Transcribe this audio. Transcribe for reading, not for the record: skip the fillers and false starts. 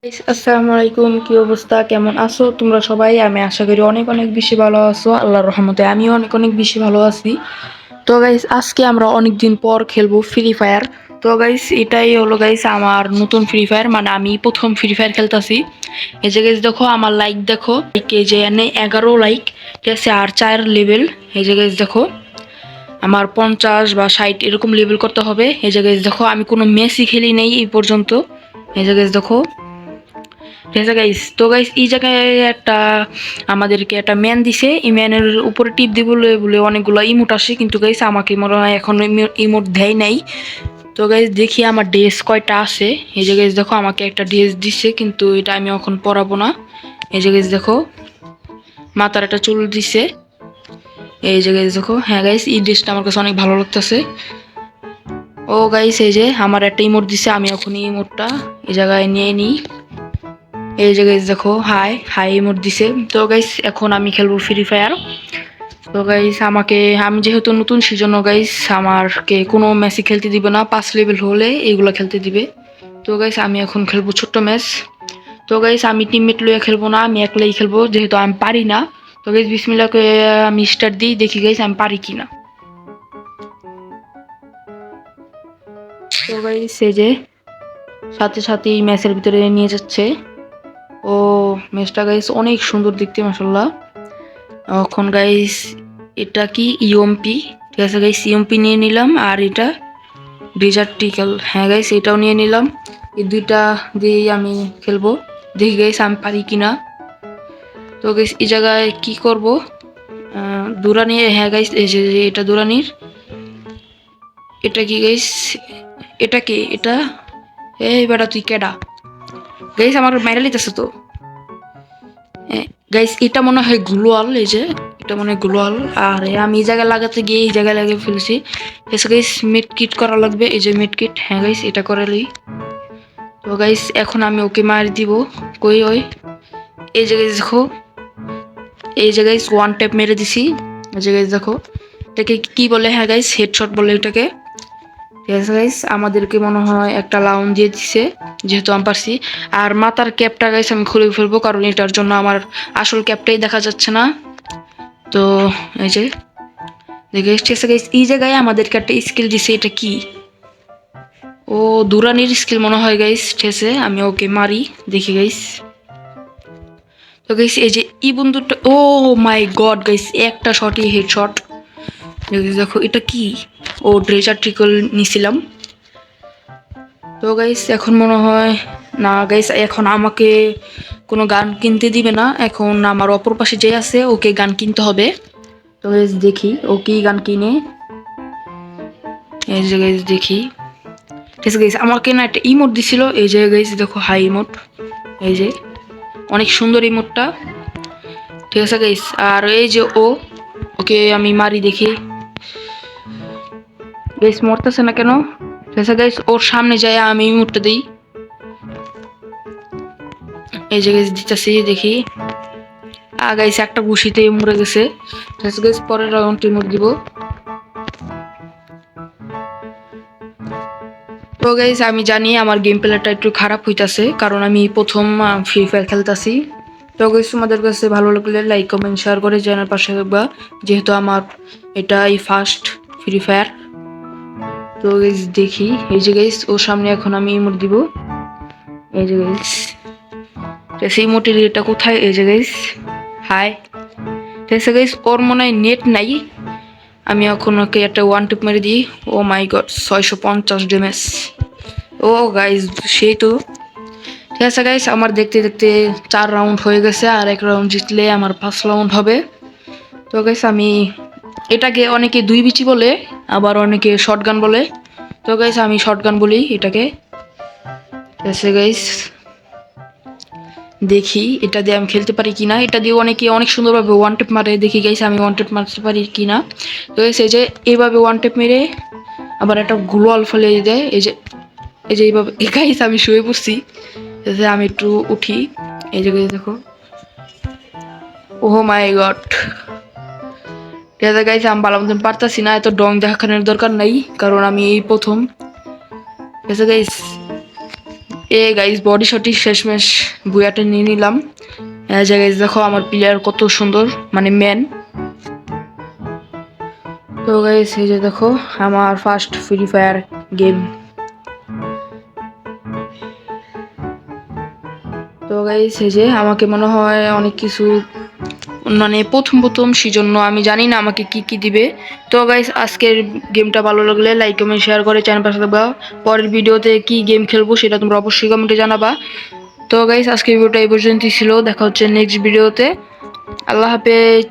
আসসালামু আলাইকুম, কি অবস্থা, কেমন আছো তোমরা সবাই? আমি আশা করি অনেক অনেক বেশি ভালো আছো। আল্লাহর রহমতে আমিও অনেক অনেক বেশি ভালো আছি। তো গাইস, আজকে আমরা অনেক দিন পর খেলবো ফ্রি ফায়ার। তো গাইস, এটাই হলো গাইস আমার নতুন ফ্রি ফায়ার, মানে আমি প্রথম ফ্রি ফায়ার খেলতেছি। এই যে গাইস দেখো আমার লাইক, দেখো এই যে এনে 11 লাইক, ঠিক আছে, আর 4 লেভেল। এই যে গাইস দেখো আমার 50 বা 60 এরকম লেভেল করতে হবে। এই যে গাইস দেখো আমি কোনো ম্যাচই খেলি নেই এই পর্যন্ত। এই যে গাইস দেখো, ঠিক আছে গাইস। তো গাইস এই জায়গায় একটা আমাদেরকে একটা ম্যান দিছে, এই ম্যানের উপরে টিপ দিব বলে বলে অনেকগুলো ইমোট আসে, কিন্তু গাইস আমাকে মনে হয় এখন ইমোট দেয় নাই। তো গাইস দেখি আমার ড্রেস কয়টা আছে। এই যে গাইস দেখো আমাকে একটা ড্রেস দিছে, কিন্তু এটা আমি এখন পরাবো না। এই যে গাইস দেখো মাথার একটা চুল দিছে। এই যে গাইস দেখো, হ্যাঁ গাইস এই ড্রেসটা আমার কাছে অনেক ভালো লাগতেছে। ও গাইস এই যে আমার একটা ইমোট দিছে, আমি এখন এই ইমোটটা এই জায়গায় নিয়ে নিই। এই যে গাইস দেখো হাই হাই ইমোট দিছে। তো গাইস এখন আমি খেলবো ফ্রি ফায়ার। তো গাইস আমি যেহেতু নতুন, সেজন্য গাইস আমাকে কোনো ম্যাচই খেলতে দিবে না, 5 লেভেল হলে এইগুলো খেলতে দিবে। তো গাইস আমি এখন খেলবো ছোট্ট ম্যাচ। তো গাইস আমি টিমমেট লইয়া খেলবো না, আমি একলাই খেলবো, যেহেতু আমি পারি না। তো গাইস বিসমিল্লাহ করে আমি স্টার্ট দিই, দেখি গাইস আমি পারি কিনা। তো গাইস এই যে সাথে সাথে ম্যাচের ভিতরে নিয়ে যাচ্ছে। ও ম্যাচটা গাইস অনেক সুন্দর দেখতে, মাশাআল্লাহ। এখন গাইস এটা কি ইউএমপি, ঠিক আছে গাইস, ইউএমপি নিয়ে নিলাম। আর এটা ডিজার্টিক্যাল, হ্যাঁ গাইস এটাও নিয়ে নিলাম। এই দুইটা দিয়েই আমি খেলবো, দেখি গাইস আমি পারি কিনা। তো গাইস এই জায়গায় কি করব, দুরানি, হ্যাঁ গাইস এই যে এটা দুরানির। এটা কি গাইস, এটা কি এটা, এই বেটা তুই কেডা? গাইস আমার মাইরা লিতেছে তো। গাইস এটা মনে হয় গ্লোয়াল, এই যে এটা মনে হয় গ্লোয়াল। আর আমি এই জায়গায় লাগাতে গিয়ে এই জায়গায় লাগিয়ে ফেলেছি। এসে গাইস মিড কিট করা লাগবে, এই যে মিড কিট, হ্যাঁ গাইস এটা করালেই। তো গাইস এখন আমি ওকে মারি দিব। কই ওই, এই যে গাইস দেখো, এই যে গাইস ওয়ান ট্যাপ মেরে দিছি। এই যে গাইস দেখো এটাকে কি বলে, হ্যাঁ গাইস হেডশট বলে এটাকে। ঠিক আছে গাইস আমাদেরকে মনে হয় একটা লাউন দিয়ে দিছে, যেহেতু আমি পারছি। আর মাথার ক্যাপটা গাইস আমি খুলে ফেলবো, কারণ এটার জন্য আমার আসল ক্যাপটাই দেখা যাচ্ছে না। তো এই যে দেখে ঠিক আছে গাইস, এই জায়গায় আমাদেরকে একটা স্কিল দিছে, এটা কি, ও দুরানির স্কিল মনে হয় গাইস। ঠিক আছে আমি ওকে মারি, দেখি গাইস। তো গাইস এই যে ই বন্ধুটা, ও মাই গড গাইস একটা শটই হেডশট। দেখো এটা কি, ও ড্রেজার ট্রিকল নিছিলাম। তো গাইস এখন মনে হয় না গাইস, এখন আমাকে কোনো গান কিনতে দিবে না, এখন আমার অপর পাশে যে আছে ওকে গান কিনতে হবে। তো গাইস দেখি ও কি গান কিনে। এই যে গাইস দেখি, ঠিক আছে গাইস আমাকে না একটা ইমোট দিছিল, এই যে গাইস দেখো হাই ইমোট, এই যে অনেক সুন্দর ইমোটটা। ঠিক আছে গাইস, আর এই যে ওকে আমি মারি, দেখি গাইস মরতেছে না কেন। ঠিক আছে গাইস ওর সামনে যায় আমি ইমোটটা দিই, এই যে গাইস দিতেছি, দেখি গাইস একটা ঘুষিতে মরে গেছে। ঠিক আছে গাইস পরের রাউন্ড ইমোট দিব। তো গাইস আমি জানি আমার গেম প্লেটা একটু খারাপ হইতাছে, কারণ আমি প্রথম ফ্রি ফায়ার খেলতাছি। তো গাইস তোমাদের কাছে ভালো লাগলে লাইক কমেন্ট শেয়ার করে চ্যানেল পাশে থাকবা, যেহেতু আমার এটাই ফার্স্ট ফ্রি ফায়ার। তো গাইস দেখি, এই যে গাইস ওর সামনে এখন আমি ইমোট দিব। এই যে গাইস সেই ইমোটের এটা কোথায়, এই যে গাইস হাই। ঠিক আছে গাইস ওর মনে হয় নেট নাই, আমি এখন ওকে একটা ওয়ান টিপ মেরে দিই। ও মাই গড 650 ড্যামেজ। ও গাইস সেই তো। ঠিক আছে গাইস আমার দেখতে দেখতে 4 রাউন্ড হয়ে গেছে, আর এক রাউন্ড জিতলে আমার 5 রাউন্ড হবে। তো গাইস আমি এটাকে অনেকে দুই বিচি বলে, আবার অনেকে শটগান বলে। তো গাইস আমি শটগান বলি এটাকে। ঠিক আছে গাইস দেখি এটা দিয়ে আমি খেলতে পারি কিনা, এটা দিয়ে অনেকে অনেক সুন্দরভাবে ওয়ান টেপ মারে, দেখি গাইস আমি ওয়ান টেপ মারতে পারি কিনা। তো গাইস এই যে এইভাবে ওয়ান টেপ মেরে আবার একটা গ্লোয়াল ফেলে দেয়, এই যে এইভাবে। গাইস আমি শুয়ে পড়ছি, যে আমি একটু উঠি। এই যে গাইস দেখো, ও মাই গড। ঠিক আছে গাইস আমি ভালো মতন পারতাছি না, এত ডং দেখানোর দরকার নাই, কারণ আমি এই প্রথম। ঠিক আছে গাইস এ গাইস বডি শটি শেষমেশ বুয়াটা নিয়ে নিলাম। এই যে গাইস দেখো আমার প্লেয়ার কত সুন্দর, মানে ম্যান। তো গাইস এই যে দেখো আমার ফার্স্ট ফ্রি ফায়ার গেম। তো গাইস এই যে আমাকে মনে হয় অনেক কিছু, মানে প্রথম সেজন্য আমি জানি না আমাকে কি কি দিবে। তো গাইস আজকের গেমটা ভালো লাগলে লাইক কমেন্ট শেয়ার করে চ্যানেল পাশে থাকবা। পরের ভিডিওতে কি গেম খেলবো সেটা তোমরা অবশ্যই কমেন্টে জানাবা। তো গাইস আজকের ভিডিওটা এই পর্যন্তই ছিল, দেখা হচ্ছে নেক্সট ভিডিওতে। আল্লাহ হাফেজ।